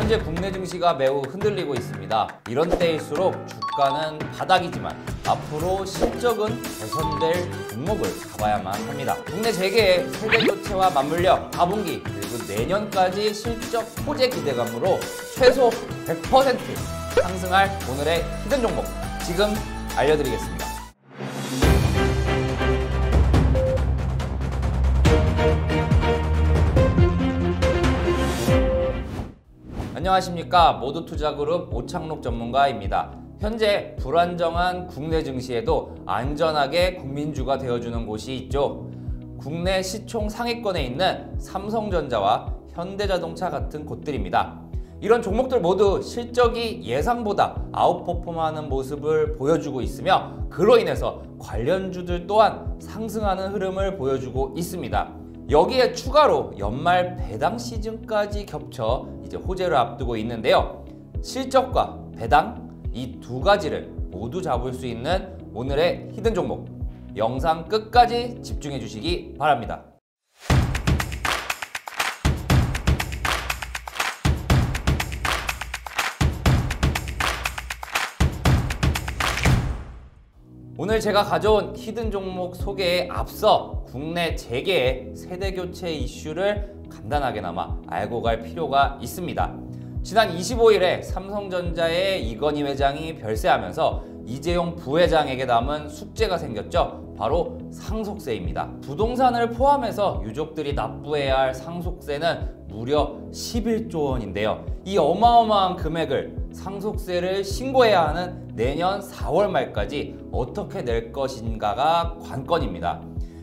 현재 국내 증시가 매우 흔들리고 있습니다. 이런 때일수록 주가는 바닥이지만 앞으로 실적은 개선될 종목을 잡아야만 합니다. 국내 재계의 세대 교체와 맞물려 4분기 그리고 내년까지 실적 호재 기대감으로 최소 100% 상승할 오늘의 히든 종목 지금 알려드리겠습니다. 안녕하십니까. 모두투자그룹 오창록 전문가입니다. 현재 불안정한 국내 증시에도 안전하게 국민주가 되어주는 곳이 있죠. 국내 시총 상위권에 있는 삼성전자와 현대자동차 같은 곳들입니다. 이런 종목들 모두 실적이 예상보다 아웃퍼폼하는 모습을 보여주고 있으며 그로 인해서 관련주들 또한 상승하는 흐름을 보여주고 있습니다. 여기에 추가로 연말 배당 시즌까지 겹쳐 이제 호재를 앞두고 있는데요. 실적과 배당 이 두 가지를 모두 잡을 수 있는 오늘의 히든 종목 영상 끝까지 집중해 주시기 바랍니다. 오늘 제가 가져온 히든 종목 소개에 앞서 국내 재계의 세대교체 이슈를 간단하게나마 알고 갈 필요가 있습니다. 지난 25일에 삼성전자의 이건희 회장이 별세하면서 이재용 부회장에게 남은 숙제가 생겼죠. 바로 상속세입니다. 부동산을 포함해서 유족들이 납부해야 할 상속세는 무려 11조 원인데요. 이 어마어마한 금액을 상속세를 신고해야 하는 내년 4월 말까지 어떻게 낼 것인가가 관건입니다.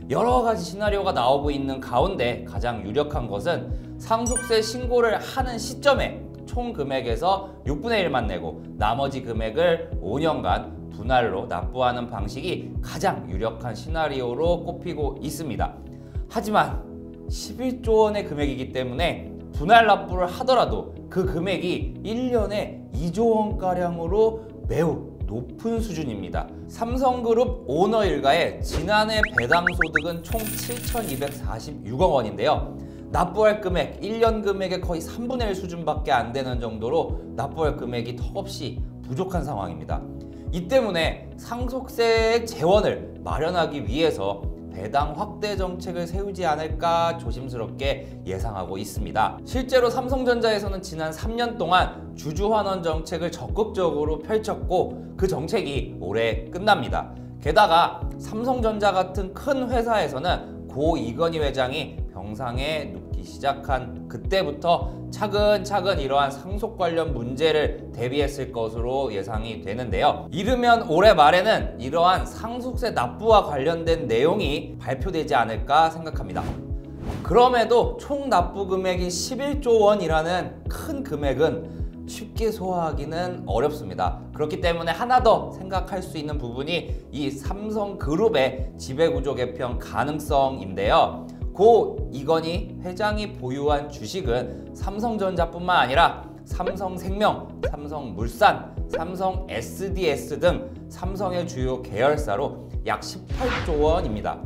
여러 가지 시나리오가 나오고 있는 가운데 가장 유력한 것은 상속세 신고를 하는 시점에 총 금액에서 6분의 1만 내고 나머지 금액을 5년간 분할로 납부하는 방식이 가장 유력한 시나리오로 꼽히고 있습니다. 하지만 11조 원의 금액이기 때문에 분할 납부를 하더라도 그 금액이 1년에 2조 원가량으로 매우 높은 수준입니다. 삼성그룹 오너 일가의 지난해 배당 소득은 총 7,246억 원인데요. 납부할 금액, 1년 금액의 거의 3분의 1 수준밖에 안 되는 정도로 납부할 금액이 턱없이 부족한 상황입니다. 이 때문에 상속세 재원을 마련하기 위해서 배당 확대 정책을 세우지 않을까 조심스럽게 예상하고 있습니다. 실제로 삼성전자에서는 지난 3년 동안 주주환원 정책을 적극적으로 펼쳤고 그 정책이 올해 끝납니다. 게다가 삼성전자 같은 큰 회사에서는 고 이건희 회장이 병상에 눕기 시작한 그때부터 차근차근 이러한 상속 관련 문제를 대비했을 것으로 예상이 되는데요. 이르면 올해 말에는 이러한 상속세 납부와 관련된 내용이 발표되지 않을까 생각합니다. 그럼에도 총 납부 금액이 11조 원이라는 큰 금액은 쉽게 소화하기는 어렵습니다. 그렇기 때문에 하나 더 생각할 수 있는 부분이 이 삼성그룹의 지배구조 개편 가능성인데요. 고 이건희 회장이 보유한 주식은 삼성전자뿐만 아니라 삼성생명, 삼성물산, 삼성 SDS 등 삼성의 주요 계열사로 약 18조 원입니다.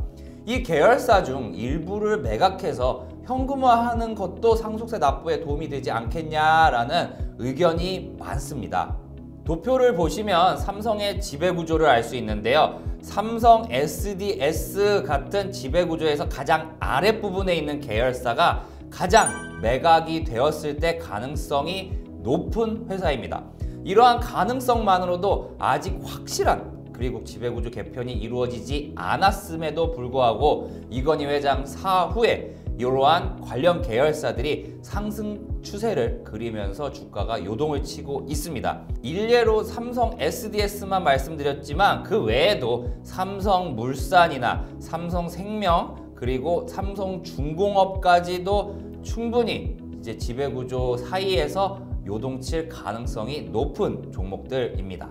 이 계열사 중 일부를 매각해서 현금화하는 것도 상속세 납부에 도움이 되지 않겠냐라는 의견이 많습니다. 도표를 보시면 삼성의 지배구조를 알 수 있는데요. 삼성 SDS 같은 지배구조에서 가장 아랫부분에 있는 계열사가 가장 매각이 되었을 때 가능성이 높은 회사입니다. 이러한 가능성만으로도 아직 확실한 그리고 지배구조 개편이 이루어지지 않았음에도 불구하고 이건희 회장 사후에 이러한 관련 계열사들이 상승 추세를 그리면서 주가가 요동을 치고 있습니다. 일례로 삼성 SDS만 말씀드렸지만 그 외에도 삼성물산이나 삼성생명 그리고 삼성중공업까지도 충분히 이제 지배구조 사이에서 요동칠 가능성이 높은 종목들입니다.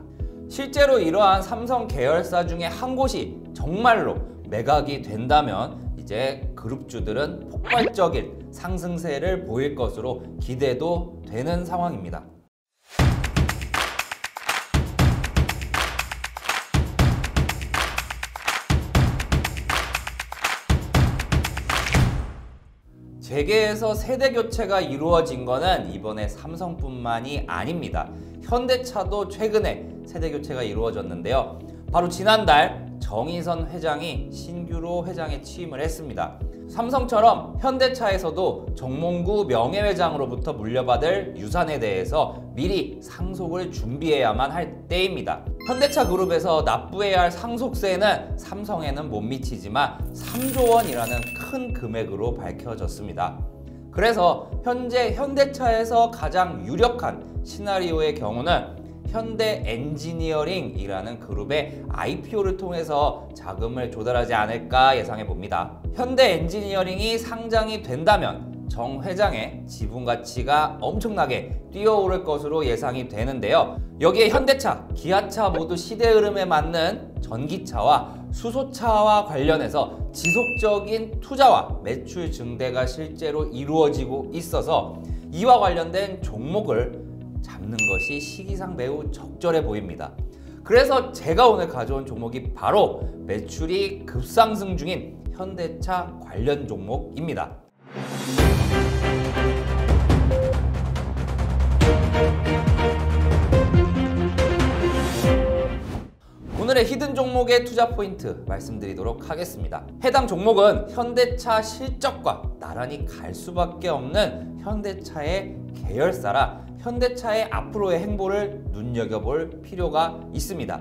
실제로 이러한 삼성 계열사 중에 한 곳이 정말로 매각이 된다면 이제 그룹주들은 폭발적인 상승세를 보일 것으로 기대도 되는 상황입니다. 재계에서 세대 교체가 이루어진 거는 이번에 삼성뿐만이 아닙니다. 현대차도 최근에 세대 교체가 이루어졌는데요. 바로 지난달 정의선 회장이 신규로 회장에 취임을 했습니다. 삼성처럼 현대차에서도 정몽구 명예회장으로부터 물려받을 유산에 대해서 미리 상속을 준비해야만 할 때입니다. 현대차 그룹에서 납부해야 할 상속세는 삼성에는 못 미치지만 3조 원이라는 큰 금액으로 밝혀졌습니다. 그래서 현재 현대차에서 가장 유력한 시나리오의 경우는 현대 엔지니어링이라는 그룹의 IPO를 통해서 자금을 조달하지 않을까 예상해 봅니다. 현대 엔지니어링이 상장이 된다면 정 회장의 지분 가치가 엄청나게 뛰어오를 것으로 예상이 되는데요. 여기에 현대차, 기아차 모두 시대 흐름에 맞는 전기차와 수소차와 관련해서 지속적인 투자와 매출 증대가 실제로 이루어지고 있어서 이와 관련된 종목을 잡는 것이 시기상 매우 적절해 보입니다. 그래서 제가 오늘 가져온 종목이 바로 매출이 급상승 중인 현대차 관련 종목입니다. 오늘의 히든 종목의 투자 포인트 말씀드리도록 하겠습니다. 해당 종목은 현대차 실적과 나란히 갈 수밖에 없는 현대차의 계열사라 현대차의 앞으로의 행보를 눈여겨볼 필요가 있습니다.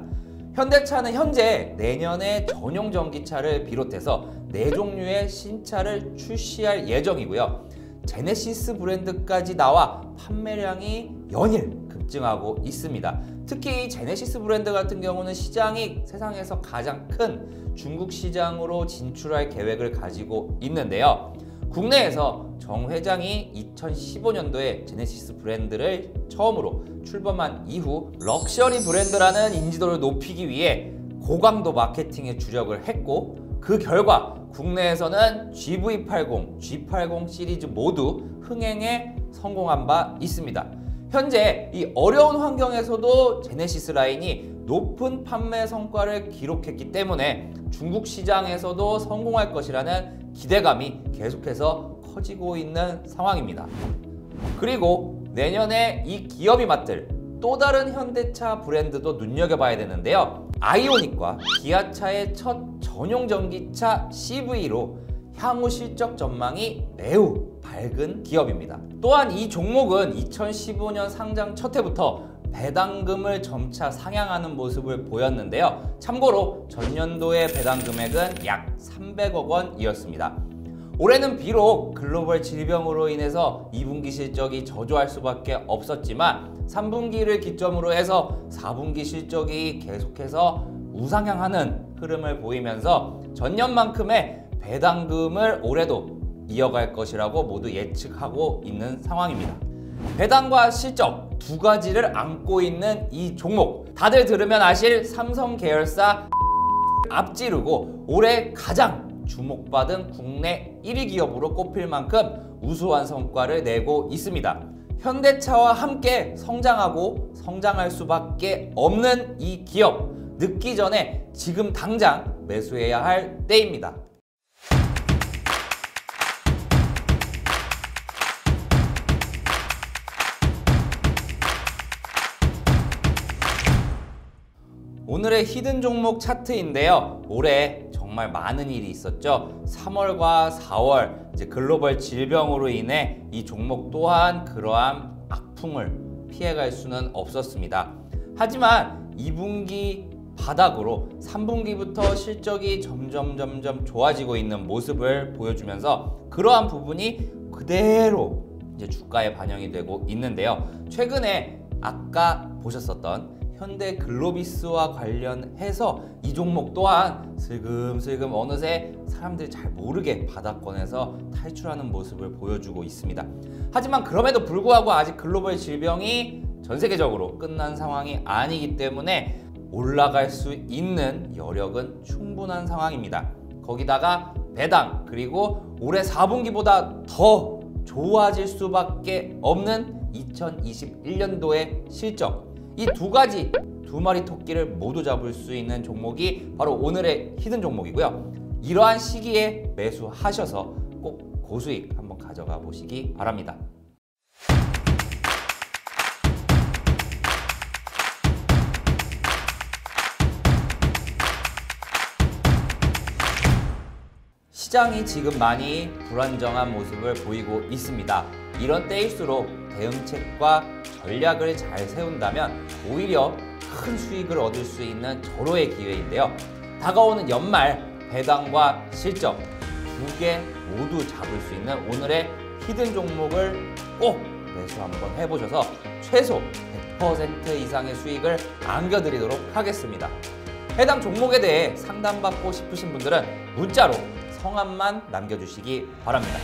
현대차는 현재 내년에 전용 전기차를 비롯해서 4종류의 신차를 출시할 예정이고요. 제네시스 브랜드까지 나와 판매량이 연일 급증하고 있습니다. 특히 이 제네시스 브랜드 같은 경우는 시장이 세상에서 가장 큰 중국 시장으로 진출할 계획을 가지고 있는데요. 국내에서 정 회장이 2015년도에 제네시스 브랜드를 처음으로 출범한 이후 럭셔리 브랜드라는 인지도를 높이기 위해 고강도 마케팅에 주력을 했고 그 결과 국내에서는 GV80, G80 시리즈 모두 흥행에 성공한 바 있습니다. 현재 이 어려운 환경에서도 제네시스 라인이 높은 판매 성과를 기록했기 때문에 중국 시장에서도 성공할 것이라는 기대감이 계속해서 커지고 있는 상황입니다. 그리고 내년에 이 기업이 맡을 또 다른 현대차 브랜드도 눈여겨봐야 되는데요. 아이오닉과 기아차의 첫 전용 전기차 CV로 향후 실적 전망이 매우 밝은 기업입니다. 또한 이 종목은 2015년 상장 첫 해부터 배당금을 점차 상향하는 모습을 보였는데요. 참고로 전년도의 배당 금액은 약 300억 원이었습니다. 올해는 비록 글로벌 질병으로 인해서 2분기 실적이 저조할 수밖에 없었지만 3분기를 기점으로 해서 4분기 실적이 계속해서 우상향하는 흐름을 보이면서 전년만큼의 배당금을 올해도 이어갈 것이라고 모두 예측하고 있는 상황입니다. 배당과 실적 두 가지를 안고 있는 이 종목, 다들 들으면 아실 삼성 계열사 앞지르고 올해 가장 주목받은 국내 1위 기업으로 꼽힐 만큼 우수한 성과를 내고 있습니다. 현대차와 함께 성장하고 성장할 수밖에 없는 이 기업, 늦기 전에 지금 당장 매수해야 할 때입니다. 오늘의 히든 종목 차트인데요. 올해 정말 많은 일이 있었죠. 3월과 4월 이제 글로벌 질병으로 인해 이 종목 또한 그러한 악풍을 피해갈 수는 없었습니다. 하지만 2분기 바닥으로 3분기부터 실적이 점점 좋아지고 있는 모습을 보여주면서 그러한 부분이 그대로 이제 주가에 반영이 되고 있는데요. 최근에 아까 보셨었던 현대 글로비스와 관련해서 이 종목 또한 슬금슬금 어느새 사람들이 잘 모르게 바닥권에서 탈출하는 모습을 보여주고 있습니다. 하지만 그럼에도 불구하고 아직 글로벌 질병이 전 세계적으로 끝난 상황이 아니기 때문에 올라갈 수 있는 여력은 충분한 상황입니다. 거기다가 배당 그리고 올해 4분기보다 더 좋아질 수밖에 없는 2021년도의 실적, 이 두 가지 두 마리 토끼를 모두 잡을 수 있는 종목이 바로 오늘의 히든 종목이고요. 이러한 시기에 매수하셔서 꼭 고수익 한번 가져가 보시기 바랍니다. 시장이 지금 많이 불안정한 모습을 보이고 있습니다. 이런 때일수록 대응책과 전략을 잘 세운다면 오히려 큰 수익을 얻을 수 있는 절호의 기회인데요. 다가오는 연말 배당과 실적 두 개 모두 잡을 수 있는 오늘의 히든 종목을 꼭 매수 한번 해보셔서 최소 100% 이상의 수익을 안겨드리도록 하겠습니다. 해당 종목에 대해 상담받고 싶으신 분들은 문자로 성함만 남겨주시기 바랍니다.